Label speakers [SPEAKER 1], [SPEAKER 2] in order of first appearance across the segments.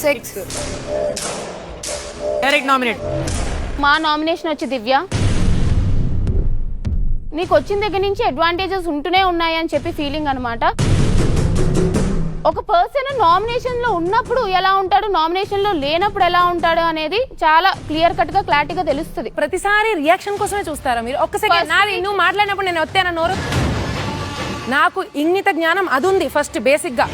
[SPEAKER 1] 6. Eric nominate.
[SPEAKER 2] మా nomination వచ్చి దివ్య. నీకు వచ్చిన దగ్గర నుంచి అడ్వాంటేజెస్ ఉంటూనే ఉన్నాయి అని చెప్పి ఫీలింగ్ అనమాట. ఒక పర్సన్ నామినేషన్ లో ఉన్నప్పుడు ఎలా ఉంటాడు, నామినేషన్ లో లేనప్పుడు ఎలా ఉంటాడు అనేది చాలా క్లియర్ కట్ గా క్లారిటీగా తెలుస్తుంది.
[SPEAKER 3] ప్రతిసారి రియాక్షన్ కోసమే చూస్తారా మీరు? ఒక్క సెకండ్, నాది నువ్వు మాట్లాడినప్పుడు నేను వస్తాను నోరు. నాకు ఇంగిత జ్ఞానం అది ఉంది ఫస్ట్ బేసిక్ గా.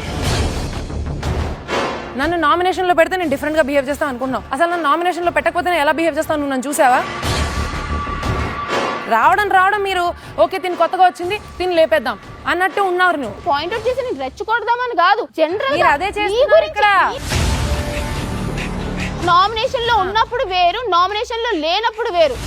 [SPEAKER 3] నన్ను నామినేషన్ లో పెడితే నేను డిఫరెంట్ గా బిహేవ్ చేస్తాను అనుకున్నావు. అసలు నన్ను నామినేషన్ లో పెట్టకపోతే నేను ఎలా బిహేవ్ చేస్తాను నువ్వు నన్ను చూసావా? రావడం మీరు ఓకే తిని కొత్తగా వచ్చింది తిని లేపేద్దాం అన్నట్టు ఉన్నారు. నువ్వు
[SPEAKER 2] పాయింట్ అవుట్ చేసి నీకు రెచ్చగొడదామని కాదు, జనరల్
[SPEAKER 3] మీరు అదే చేస్తున్నారు ఇక్కడ.
[SPEAKER 2] నామినేషన్ లో ఉన్నప్పుడు వేరు, నామినేషన్ లో లేనప్పుడు వేరు.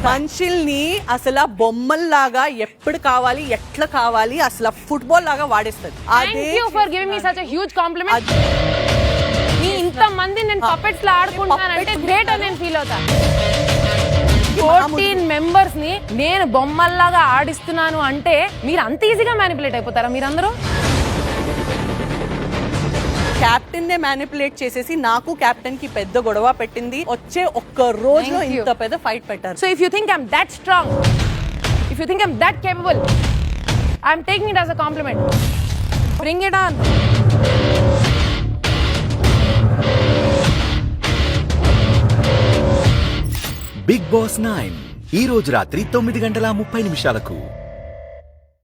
[SPEAKER 4] మనుషుల్ని అసలు బొమ్మల్లాగా ఎప్పుడు కావాలి ఎట్లా కావాలి అసలు ఫుట్బాల్ లాగా వాడేస్తుంది.
[SPEAKER 3] Thank you for giving me such a huge compliment. నీ ఇంత మంది నేను పపెట్స్ లా ఆడుకుంటున్నానంటే గ్రేట్ అని నేను ఫీల్ అవుతా. 14 మెంబర్స్ ని నేను బొమ్మల్లాగా ఆడిస్తున్నాను అంటే మీరు అంత ఈజీగా మ్యానిపులేట్ అయిపోతారా మీరందరూ?
[SPEAKER 4] కెప్టెన్ నే మ్యానిపులేట్ చేసేసి నాకు కెప్టెన్ కి పెద్ద గొడవ పెట్టింది. వచ్చే ఒక్క రోజులో ఇంత పెద్ద ఫైట్ పెట్టారు.
[SPEAKER 3] So if you think I'm that strong, if you think I'm that capable, I'm taking it as a compliment. Bring it on.
[SPEAKER 5] Bigg Boss 9 ఈ రోజు రాత్రి 9:30 నిమిషాలకు.